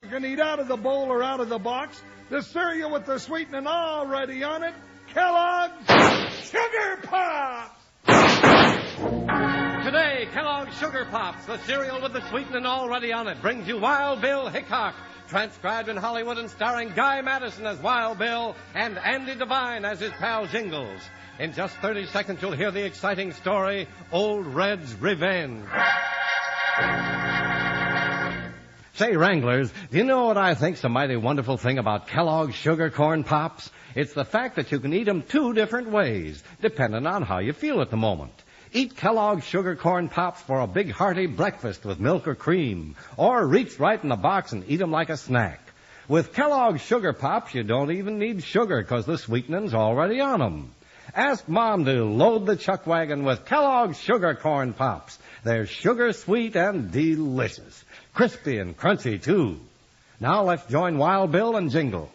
You can eat out of the bowl or out of the box. The cereal with the sweetening already on it. Kellogg's Sugar Pops! Today, Kellogg's Sugar Pops, the cereal with the sweetening already on it, brings you Wild Bill Hickok, transcribed in Hollywood and starring Guy Madison as Wild Bill and Andy Devine as his pal Jingles. In just 30 seconds, you'll hear the exciting story, Old Red's Revenge. Say, Wranglers, do you know what I think's a mighty wonderful thing about Kellogg's Sugar Corn Pops? It's the fact that you can eat them two different ways, depending on how you feel at the moment. Eat Kellogg's Sugar Corn Pops for a big hearty breakfast with milk or cream, or reach right in the box and eat them like a snack. With Kellogg's Sugar Pops, you don't even need sugar because the sweetening's already on them. Ask Mom to load the chuck wagon with Kellogg's Sugar Corn Pops. They're sugar sweet and delicious. Crispy and crunchy, too. Now let's join Wild Bill and Jingles.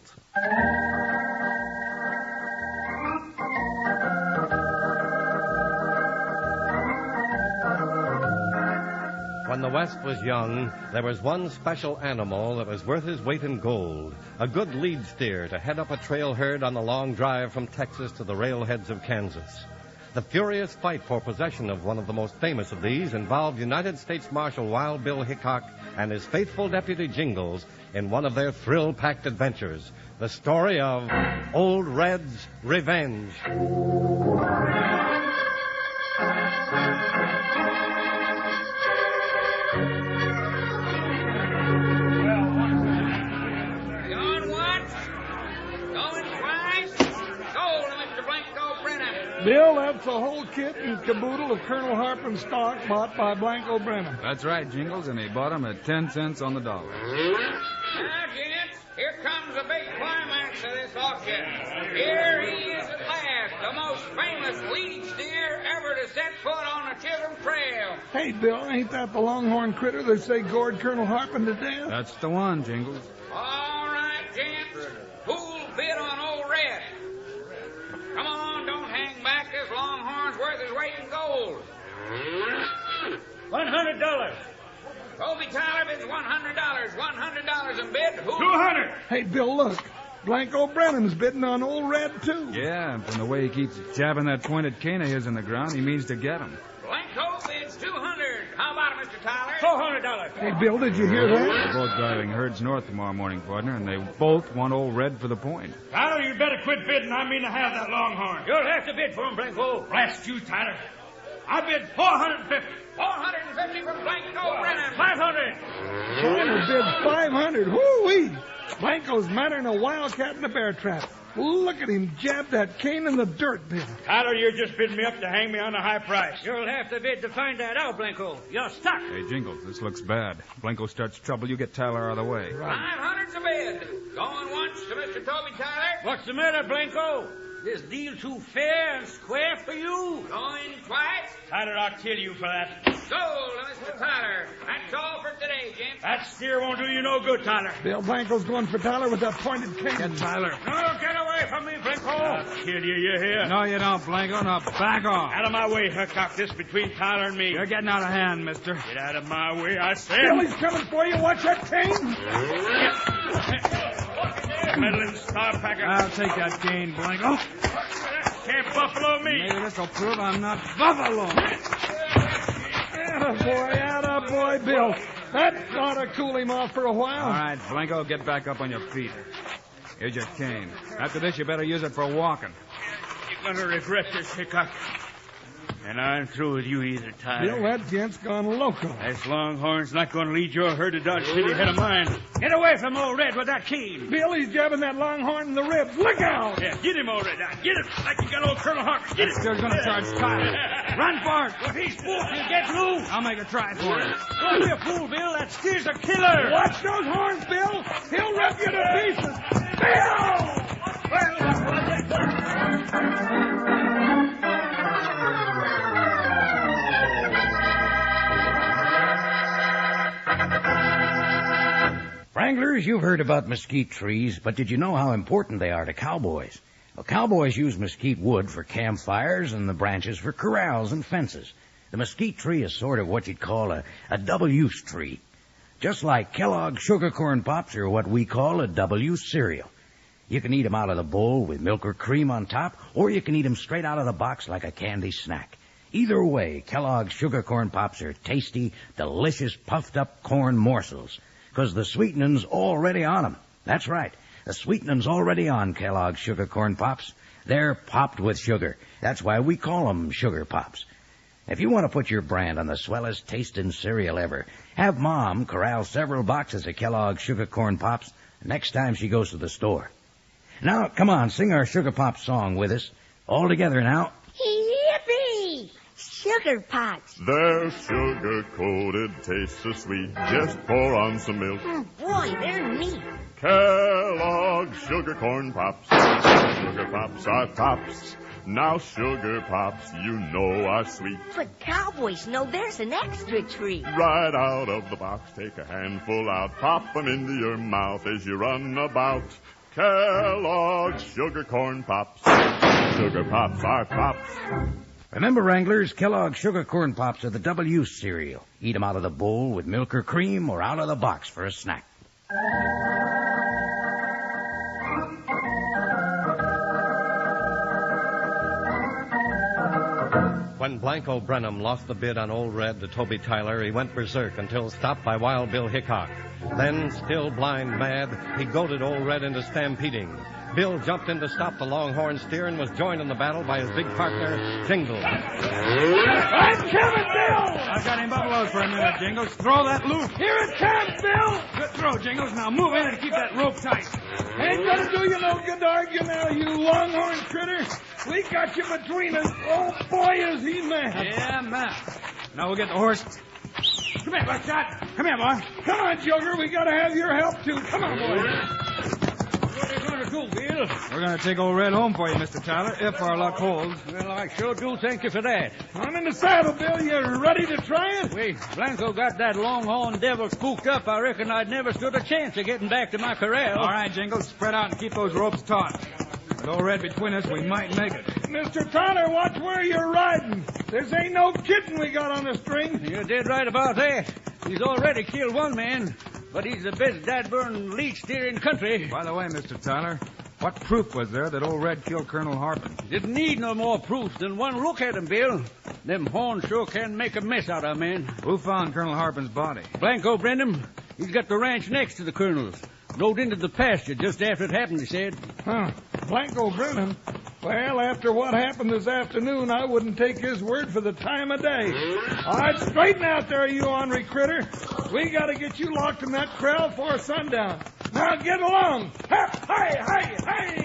When the West was young, there was one special animal that was worth his weight in gold, a good lead steer to head up a trail herd on the long drive from Texas to the railheads of Kansas. The furious fight for possession of one of the most famous of these involved United States Marshal Wild Bill Hickok and his faithful deputy Jingles in one of their thrill-packed adventures, the story of Old Red's Revenge. Bill, that's the whole kit and caboodle of Colonel Harpin's stock bought by Blanco Brennan. That's right, Jingles, and he bought them at 10 cents on the dollar. Now, gents, here comes the big climax of this auction. Here he is at last, the most famous lead steer ever to set foot on the Chisholm Trail. Hey, Bill, ain't that the longhorn critter they say gored Colonel Harpin to death? That's the one, Jingles. All right, gents, who'll bid on Old Red? Come on, don't hang back. This longhorn's worth his weight in gold. $100. Toby Tyler bids $100. $100 a bid. Who? 200. Hey, Bill, look. Blanco Brennan's bidding on Old Red, too. Yeah, and from the way he keeps jabbing that pointed cane of his in the ground, he means to get him. Blanco bids 200. How about it, Mr. Tyler? $400. Hey, Bill, did you hear that? They're both driving herds north tomorrow morning, partner, and they both want Old Red for the point. Tyler, you better quit bidding. I mean to have that longhorn. You'll have to bid for him, Blanco. Blast you, Tyler. I bid 450. 450 from Blanco Brennan. 500. Tyler bid 500. Whoo-wee. Blanco's madder than a wildcat in a bear trap. Look at him jab that cane in the dirt, Bill. Tyler, you're just bidding me up to hang me on a high price. You'll have to bid to find that out, Blanco. You're stuck. Hey, Jingles, this looks bad. Blanco starts trouble, you get Tyler out of the way. 500's a bid. Going once to Mr. Toby Tyler. What's the matter, Blanco? This deal too fair and square for you? Going twice. Tyler, I'll kill you for that. Sold to Mr. Tyler. That's all for today, gents. That steer won't do you no good, Tyler. Bill Blanco's going for Tyler with that pointed cane. Get Tyler. No, get away from me, Blanco. I'll kill you, you hear? No, you don't, Blanco. Now back off. Out of my way, Hickok. This between Tyler and me. You're getting out of hand, mister. Get out of my way, I said. Bill, he's coming for you. Watch that cane. Meddling starpacker. I'll take that cane, Blanco. Can't buffalo me. Maybe this'll prove I'm not buffalo. Attaboy, Bill. That ought to cool him off for a while. All right, Blanco, get back up on your feet. Here's your cane. After this, you better use it for walking. You're going to regret this, Hickok. And I'm through with you either, Tyler. Bill, that gent's gone loco. This longhorn's not going to lead your herd to Dodge City ahead of mine. Get away from Old Red with that cane. Bill, he's jabbing that longhorn in the ribs. Look out! Yeah, get him, Old Red. Get him like you got old Colonel Harper. Get him. Steer's going to charge Tyler. Run for it. If he's fooled, he'll get loose. I'll make a try for it. Don't be a fool, Bill. That steer's a killer. Watch those horns, Bill. He'll rip you to pieces. Bill! Wranglers, you've heard about mesquite trees, but did you know how important they are to cowboys? Well, cowboys use mesquite wood for campfires and the branches for corrals and fences. The mesquite tree is sort of what you'd call a double-use tree. just like Kellogg's Sugar Corn Pops are what we call a W cereal. You can eat them out of the bowl with milk or cream on top, or you can eat them straight out of the box like a candy snack. Either way, Kellogg's Sugar Corn Pops are tasty, delicious, puffed-up corn morsels, because the sweetening's already on them. That's right. The sweetening's already on Kellogg's Sugar Corn Pops. They're popped with sugar. That's why we call them Sugar Pops. If you want to put your brand on the swellest tasting cereal ever, have Mom corral several boxes of Kellogg's Sugar Corn Pops next time she goes to the store. Now, come on, sing our Sugar Pop song with us. All together now. Yippee! Sugar Pops. They're sugar-coated, taste so sweet. Just pour on some milk. Oh, boy, they're neat. Kellogg's Sugar Corn Pops. Sugar Pops are pops. Now Sugar Pops, you know, are sweet. But cowboys know there's an extra treat. Right out of the box, take a handful out. Pop them into your mouth as you run about. Kellogg's Sugar Corn Pops. Sugar Pops are pops. Remember, Wranglers, Kellogg's Sugar Corn Pops are the W cereal. Eat them out of the bowl with milk or cream or out of the box for a snack. When Blanco Brenham lost the bid on Old Red to Toby Tyler, he went berserk until stopped by Wild Bill Hickok. Then, still blind mad, he goaded Old Red into stampeding. Bill jumped in to stop the Longhorn steer and was joined in the battle by his big partner, Jingles. I'm coming, Bill! I got him buffaloed for a minute, Jingles. Throw that loop. Here it comes, Bill! Good throw, Jingles. Now move in and keep that rope tight. Ain't gonna do you no good to argue now, you longhorn critter. We got you between us. Oh, boy, is he mad. Yeah, man. Now we'll get the horse. Come here, Buckshot. Come here, boy. Come on, Joker. We gotta have your help, too. Come on, boy. What are you going to do, Bill? We're going to take Old Red home for you, Mr. Tyler, if our luck holds. Well, I sure do thank you for that. I'm in the saddle, Bill. You ready to try it? Wait, Blanco got that longhorn devil spooked up. I reckon I'd never stood a chance of getting back to my corral. All right, Jingles, spread out and keep those ropes taut. With Old Red between us, we might make it. Mr. Tyler, watch where you're riding. This ain't no kidding we got on the string. You're dead right about that. He's already killed one man, but he's the best dad-burn lead steer in country. By the way, Mr. Tyler, what proof was there that Old Red killed Colonel Harpin? Didn't need no more proof than one look at him, Bill. Them horns sure can make a mess out of a man. Who found Colonel Harpin's body? Blanco Brenham. He's got the ranch next to the Colonel's. Rode into the pasture just after it happened, he said. Huh. Blanco Brennan? Well, after what happened this afternoon, I wouldn't take his word for the time of day. All right, straighten out there, you ornery critter. We got to get you locked in that corral before sundown. Now get along. Hey, hey, hey!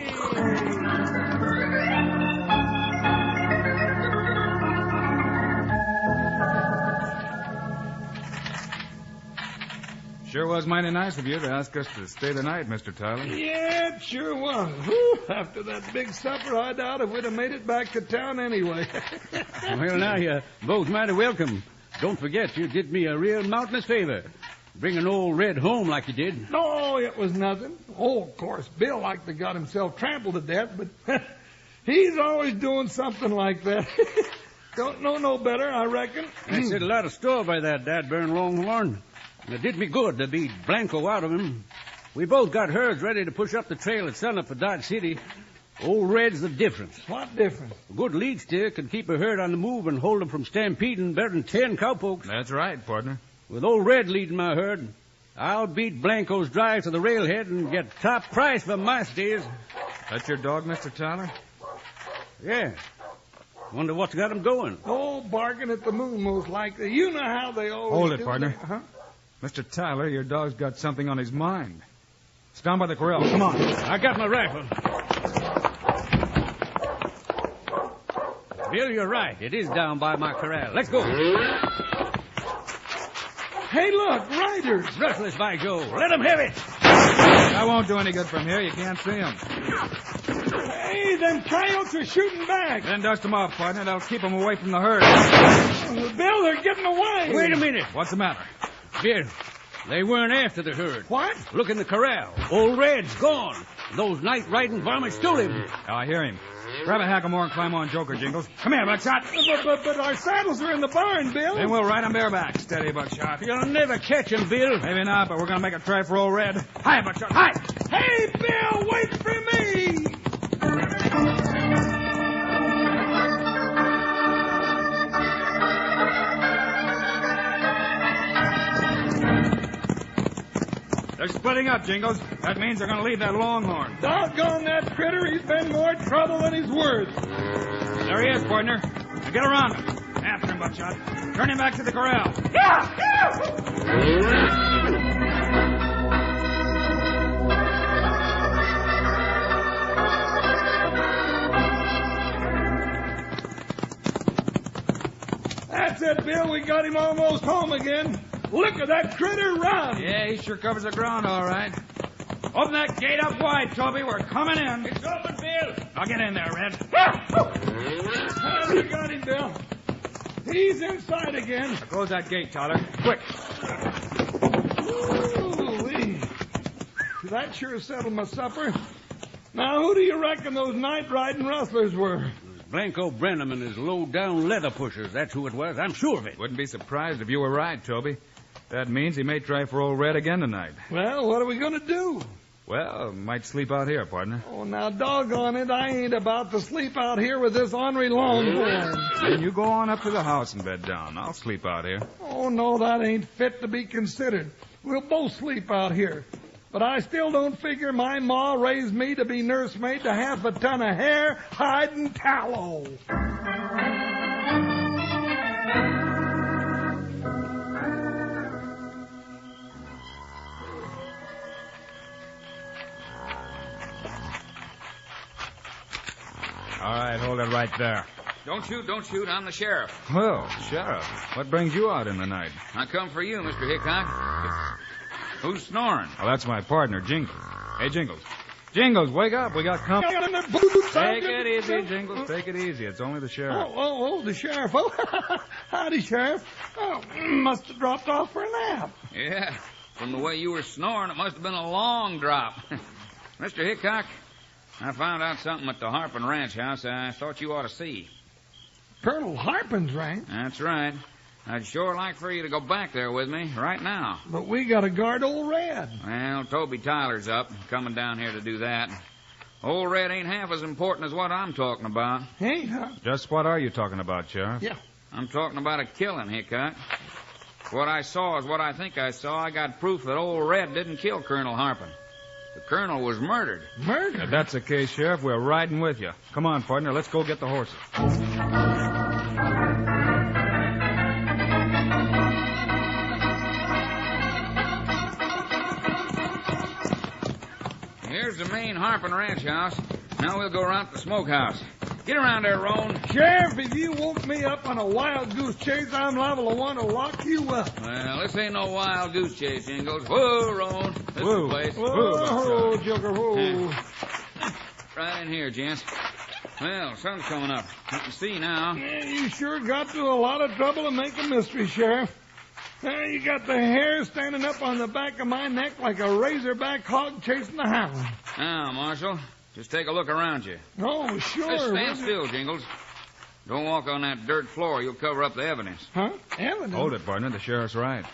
Sure was mighty nice of you to ask us to stay the night, Mr. Tyler. Yeah, it sure was. Whew, after that big supper, I doubt if we'd have made it back to town anyway. Well, now, you're both mighty welcome. Don't forget, you did me a real mountainous favor. Bringing Old Red home like you did. No, it was nothing. Oh, of course, Bill likely got himself trampled to death, but he's always doing something like that. Don't know no better, I reckon. I set a lot of store by that dad-burn longhorn. It did me good to beat Blanco out of him. We both got herds ready to push up the trail at sunup for Dodge City. Old Red's the difference. What difference? A good lead steer can keep a herd on the move and hold them from stampeding better than 10 cowpokes. That's right, partner. With Old Red leading my herd, I'll beat Blanco's drive to the railhead and get top price for my steers. That's your dog, Mr. Tyler? Yeah. Wonder what's got him going. Oh, barking at the moon, most likely. You know how they always Hold it, do. partner. Huh? Mr. Tyler, your dog's got something on his mind. It's down by the corral. Come on. I got my rifle. Bill, you're right. It is down by my corral. Let's go. Hey, look, riders. Breathless, by Joe. Let them have it. That won't do any good from here. You can't see them. Hey, them coyotes are shooting back. Then dust them off, partner. That'll keep them away from the herd. Bill, they're getting away. Wait a minute. What's the matter? Bill, they weren't after the herd. What? Look in the corral. Old Red's gone. Those night-riding varmints stole him. Oh, I hear him. Grab a hackamore and climb on Joker, Jingles. Come here, Buckshot. But our saddles are in the barn, Bill. Then we'll ride him bareback. Steady, Buckshot. You'll never catch him, Bill. Maybe not, but we're going to make a try for old Red. Hi, Buckshot. Hi! Hey, Bill, wait for me! They're splitting up, Jingles. That means they're going to leave that longhorn. Doggone that critter. He's been more trouble than he's worth. There he is, partner. Now get around him. After him, Buckshot. Turn him back to the corral. That's it, Bill. We got him almost home again. Look at that critter run. Yeah, he sure covers the ground all right. Open that gate up wide, Toby. We're coming in. It's open, Bill. I'll get in there, Red. We got him, Bill. He's inside again. Now close that gate, Tyler. Quick. Ooh-wee. That sure settled my supper. Now, who do you reckon those night-riding rustlers were? Blanco Brenham and his low-down leather pushers. That's who it was. I'm sure of it. Wouldn't be surprised if you were right, Toby. That means he may try for old Red again tonight. Well, what are we going to do? Well, might sleep out here, partner. Oh, now, doggone it, I ain't about to sleep out here with this ornery longhorn. Then you go on up to the house and bed down. I'll sleep out here. Oh, no, that ain't fit to be considered. We'll both sleep out here. But I still don't figure my ma raised me to be nursemaid to half a ton of hair, hide, and tallow. All right, hold it right there. Don't shoot. I'm the sheriff. Well, Sheriff, what brings you out in the night? I come for you, Mr. Hickok. Who's snoring? Well, that's my partner, Jingles. Hey, Jingles. Jingles, wake up. We got company. Take it easy, Jingles. Take it easy. It's only the sheriff. Oh, the sheriff. Oh, howdy, Sheriff. Oh, must have dropped off for a nap. Yeah, from the way you were snoring, it must have been a long drop. Mr. Hickok, I found out something at the Harpin Ranch house I thought you ought to see. Colonel Harpin's ranch? That's right. I'd sure like for you to go back there with me right now. But we got to guard old Red. Well, Toby Tyler's up, coming down here to do that. Old Red ain't half as important as what I'm talking about. Ain't, huh? Just what are you talking about, Sheriff? Yeah. I'm talking about a killing, Hickok. What I saw is what I think I saw. I got proof that old Red didn't kill Colonel Harpin. The colonel was murdered. Murdered? If that's the case, Sheriff, we're riding with you. Come on, partner, let's go get the horses. Here's the main Harpin Ranch house. Now we'll go around to the smokehouse. Get around there, Roan. Sheriff, if you woke me up on a wild goose chase, I'm liable to want to lock you up. Well, this ain't no wild goose chase, Jingles. Whoa, Roan. This is the place. Whoa, Joker, whoa. Right in here, gents. Well, sun's coming up. You can see now. Yeah, you sure got through a lot of trouble to make a mystery, Sheriff. You got the hair standing up on the back of my neck like a razorback hog chasing a hound. Now, Marshal, just take a look around you. Oh, sure. Just stand still, Jingles. Don't walk on that dirt floor. You'll cover up the evidence. Huh? Evidence? Hold it, partner. The sheriff's right.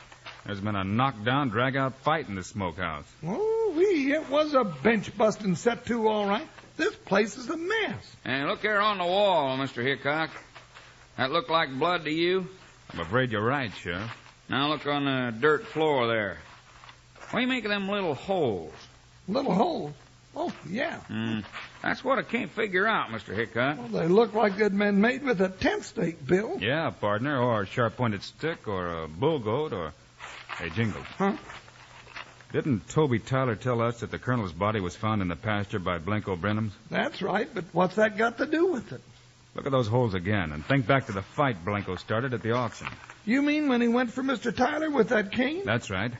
There's been a knockdown, drag-out fight in this smokehouse. Oh, it was a bench-busting set, too, all right. This place is a mess. And look there on the wall, Mr. Hickok. That look like blood to you? I'm afraid you're right, Sheriff. Now look on the dirt floor there. What do you make of them little holes? Little holes? Oh, yeah. That's what I can't figure out, Mr. Hickok. Well, they look like they'd been made with a tent stake, Bill. Yeah, partner, or a sharp-pointed stick, or a bull goat, or... Hey, Jingles. Huh? Didn't Toby Tyler tell us that the colonel's body was found in the pasture by Blanco Brenham's? That's right, but what's that got to do with it? Look at those holes again, and think back to the fight Blanco started at the auction. You mean when he went for Mr. Tyler with that cane? That's right.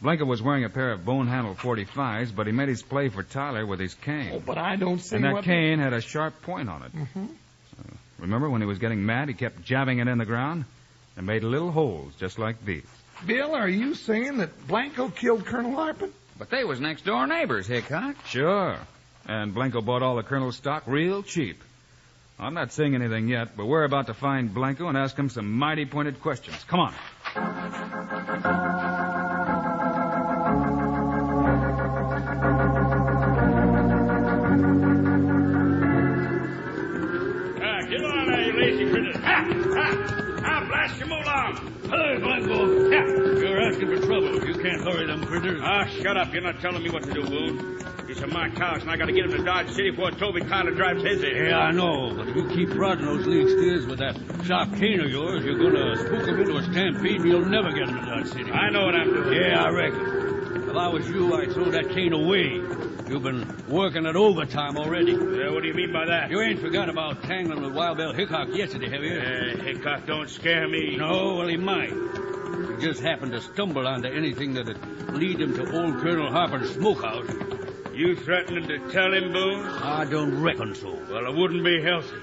Blanco was wearing a pair of bone-handled .45s, but he made his play for Tyler with his cane. Oh, but I don't see And that what... cane had a sharp point on it. Mm-hmm. Remember when he was getting mad, he kept jabbing it in the ground and made little holes just like these. Bill, are you saying that Blanco killed Colonel Harpin? But they was next-door neighbors, Hickok. Sure. And Blanco bought all the colonel's stock real cheap. I'm not saying anything yet, but we're about to find Blanco and ask him some mighty pointed questions. Come on. Get on there, you lazy critters. I'll blast you along. Hello, Blanco. You're asking for trouble. You can't hurry them critters. Shut up. You're not telling me what to do, Boone. These are my cows, and I got to get them to Dodge City before Toby Tyler drives his in. Yeah, I know, but if you keep prodding those lead steers with that sharp cane of yours, you're going to spook them into a stampede, and you'll never get them to Dodge City. I know what I'm doing. Yeah, I reckon. If I was you, I'd throw that cane away. You've been working at overtime already. What do you mean by that? You ain't forgot about tangling with Wild Bill Hickok yesterday, have you? Hickok don't scare me. No, well, he might. He just happened to stumble onto anything that'd lead him to old Colonel Harper's smokehouse. You threatening to tell him, Boone? I don't reckon so. Well, it wouldn't be healthy.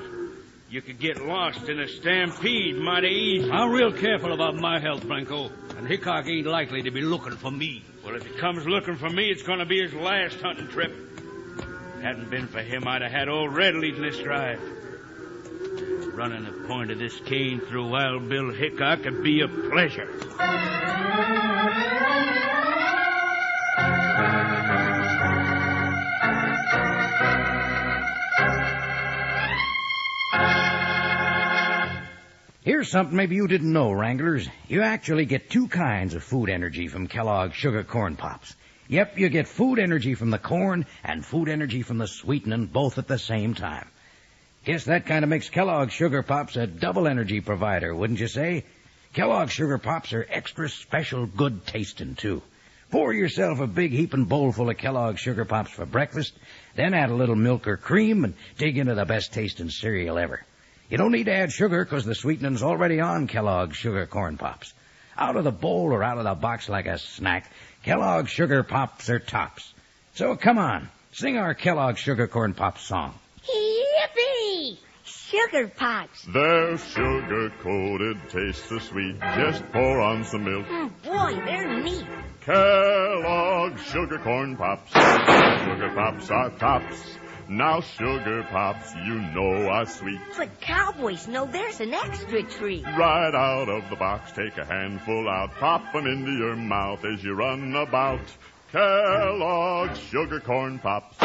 You could get lost in a stampede mighty easy. I'm real careful about my health, Blanco, and Hickok ain't likely to be looking for me. Well, if he comes looking for me, it's going to be his last hunting trip. If it hadn't been for him, I'd have had old Red leading this drive. Running the point of this cane through Wild Bill Hickok would be a pleasure. Here's something maybe you didn't know, Wranglers. You actually get two kinds of food energy from Kellogg's Sugar Corn Pops. Yep, you get food energy from the corn and food energy from the sweetening both at the same time. Guess that kind of makes Kellogg's Sugar Pops a double energy provider, wouldn't you say? Kellogg's Sugar Pops are extra special good tasting, too. Pour yourself a big heaping bowl full of Kellogg's Sugar Pops for breakfast, then add a little milk or cream and dig into the best tasting cereal ever. You don't need to add sugar because the sweetening's already on Kellogg's Sugar Corn Pops. Out of the bowl or out of the box like a snack, Kellogg's Sugar Pops are tops. So come on, sing our Kellogg's Sugar Corn Pops song. Yippee! Sugar Pops. They're sugar-coated, taste so sweet. Just pour on some milk. Boy, they're neat. Kellogg's Sugar Corn Pops. Sugar Pops are tops. Now Sugar Pops, you know are sweet. But cowboys know there's an extra treat. Right out of the box, take a handful out, pop 'em into your mouth as you run about. Kellogg's Sugar Corn Pops.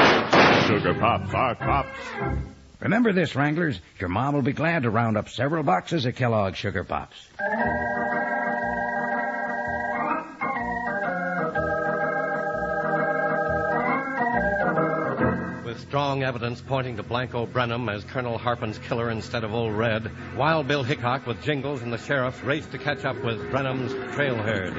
Sugar Pops are tops. Remember this, Wranglers. Your mom will be glad to round up several boxes of Kellogg's Sugar Pops. With strong evidence pointing to Blanco Brenham as Colonel Harpin's killer instead of Old Red, Wild Bill Hickok with Jingles and the sheriff raced to catch up with Brenham's trail herd.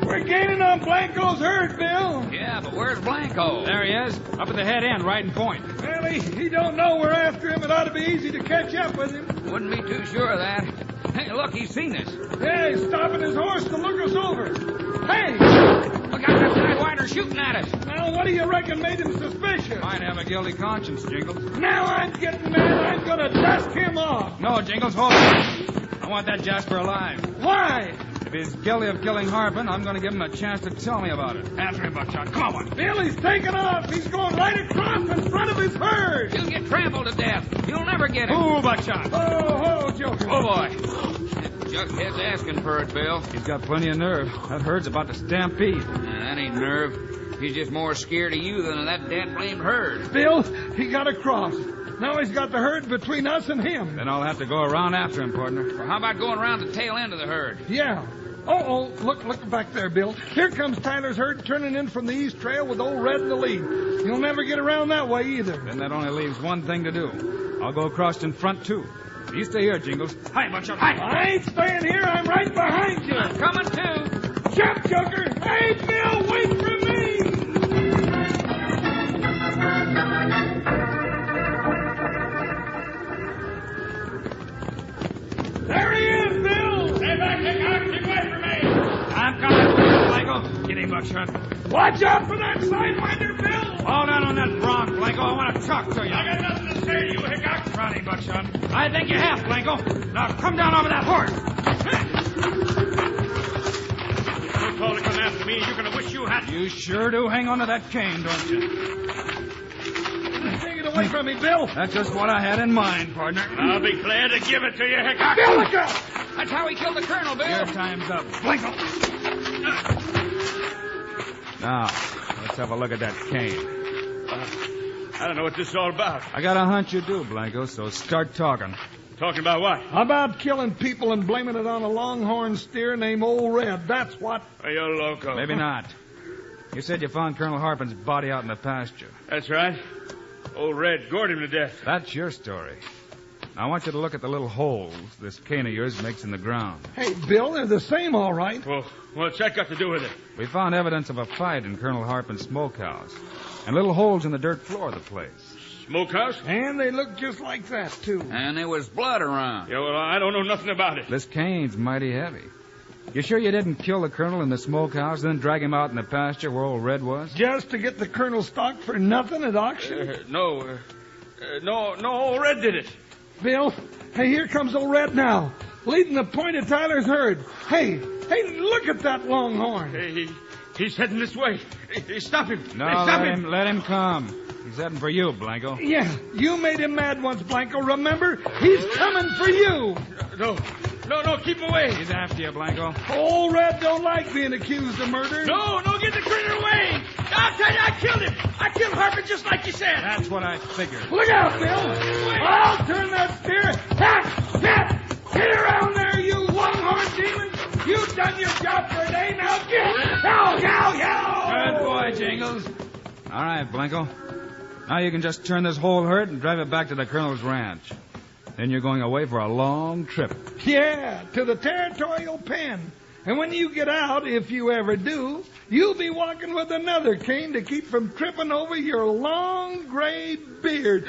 We're gaining on Blanco's herd, Bill. Yeah, but where's Blanco? There he is, up at the head end, right in point. Well, he don't know we're after him. It ought to be easy to catch up with him. Wouldn't be too sure of that. Hey, look, he's seen us. Yeah, he's stopping his horse to look us over. Hey! Look out, that sidewinder shooting at us. Now, what do you reckon made him suspicious? Might have a guilty conscience, Jingles. Now I'm getting mad. I'm going to dust him off. No, Jingles, hold it. I want that Jasper alive. Why? If he's guilty of killing Harpin, I'm going to give him a chance to tell me about it. After him, Buckshot. Come on. Bill, he's taking off. He's going right across in front of his herd. He'll get trampled to death. You'll never get him. Ooh, Buckshot. Oh, Joker. Oh, boy. Jughead's asking for it, Bill. He's got plenty of nerve. That herd's about to stampede. That ain't nerve. He's just more scared of you than of that dead-blamed herd. Bill, he got across. Now he's got the herd between us and him. Then I'll have to go around after him, partner. Well, how about going around the tail end of the herd? Yeah. Oh, look back there, Bill. Here comes Tyler's herd turning in from the east trail with Old Red in the lead. You'll never get around that way either. Then that only leaves one thing to do. I'll go across in front, too. You stay here, Jingles. Hi, Buckshot, hi. I ain't staying here. I'm right behind you. I'm coming, too. Jump, Joker. Hey, Bill, wait for me. There he is, Bill. Stay back, Hickok. Keep away from me. I'm coming, Blanco. Get him, Buckshot. Watch out for that sidewinder, Bill. Fall down on that bronc, Blanco. I want to talk to you. I got nothing to say to you, Hickok. Running, Buckshot. I think you have, Blanco. Now come down over that horse. You told to come after me. You're going to wish you hadn't. You sure do hang on to that cane, don't you? Take it away from me, Bill. That's just what I had in mind, partner. I'll be glad to give it to you, Hickok. Bill, look out! That's how he killed the colonel, Bill. Your time's up. Blanco. Now, let's have a look at that cane. I don't know what this is all about. I got a hunch you do, Blanco, so start talking. Talking about what? About killing people and blaming it on a longhorn steer named Old Red. That's what. Are you loco? Maybe not. You said you found Colonel Harpin's body out in the pasture. That's right. Old Red gored him to death. That's your story. Now, I want you to look at the little holes this cane of yours makes in the ground. Hey, Bill, they're the same, all right. Well, what's that got to do with it? We found evidence of a fight in Colonel Harpin's smokehouse. And little holes in the dirt floor of the place. Smokehouse? And they look just like that, too. And there was blood around. Yeah, well, I don't know nothing about it. This cane's mighty heavy. You sure you didn't kill the colonel in the smokehouse, then drag him out in the pasture where Old Red was? Just to get the colonel stock for nothing at auction? No, Old Red did it. Bill, hey, here comes Old Red now, leading the point of Tyler's herd. Hey, look at that longhorn. Hey, he's heading this way. Hey, stop him. No, Hey, stop let him come. He's heading for you, Blanco. Yeah, you made him mad once, Blanco, remember? He's coming for you. No, keep away. He's after you, Blanco. Old Red don't like being accused of murder. No, get the critter away. I'll tell you, I killed him. I killed Harper just like you said. That's what I figured. Look out, Bill. I'll turn that steer. Get around there, you longhorn demon. You've done your job for a day. Now get. Yow. Good boy, Jingles. All right, Blanco. Now you can just turn this whole herd and drive it back to the colonel's ranch. Then you're going away for a long trip. Yeah, to the territorial pen. And when you get out, if you ever do, you'll be walking with another cane to keep from tripping over your long gray beard.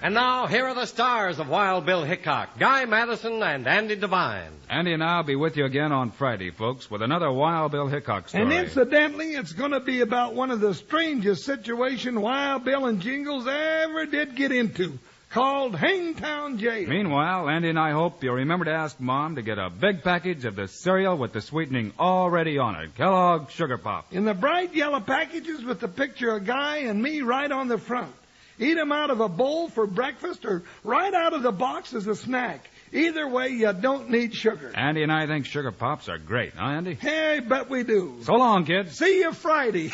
And now, here are the stars of Wild Bill Hickok, Guy Madison and Andy Devine. Andy and I'll be with you again on Friday, folks, with another Wild Bill Hickok story. And incidentally, it's going to be about one of the strangest situations Wild Bill and Jingles ever did get into, called Hangtown Jail. Meanwhile, Andy and I hope you'll remember to ask Mom to get a big package of the cereal with the sweetening already on it, Kellogg's Sugar Pop. In the bright yellow packages with the picture of Guy and me right on the front. Eat 'em out of a bowl for breakfast or right out of the box as a snack. Either way, you don't need sugar. Andy and I think Sugar Pops are great, huh, Andy? Hey, bet we do. So long, kids. See you Friday.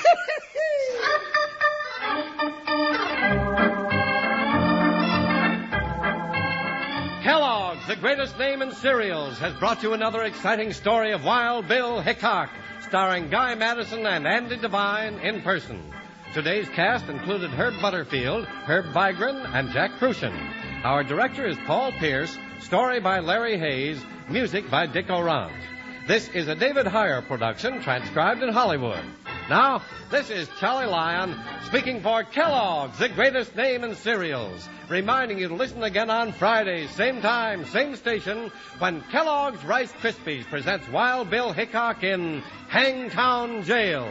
Kellogg's, the greatest name in cereals, has brought you another exciting story of Wild Bill Hickok, starring Guy Madison and Andy Devine in person. Today's cast included Herb Butterfield, Herb Vigran, and Jack Crucian. Our director is Paul Pierce, story by Larry Hayes, music by Dick Orant. This is a David Heyer production, transcribed in Hollywood. Now, this is Charlie Lyon, speaking for Kellogg's, the greatest name in cereals, reminding you to listen again on Friday, same time, same station, when Kellogg's Rice Krispies presents Wild Bill Hickok in Hangtown Jail.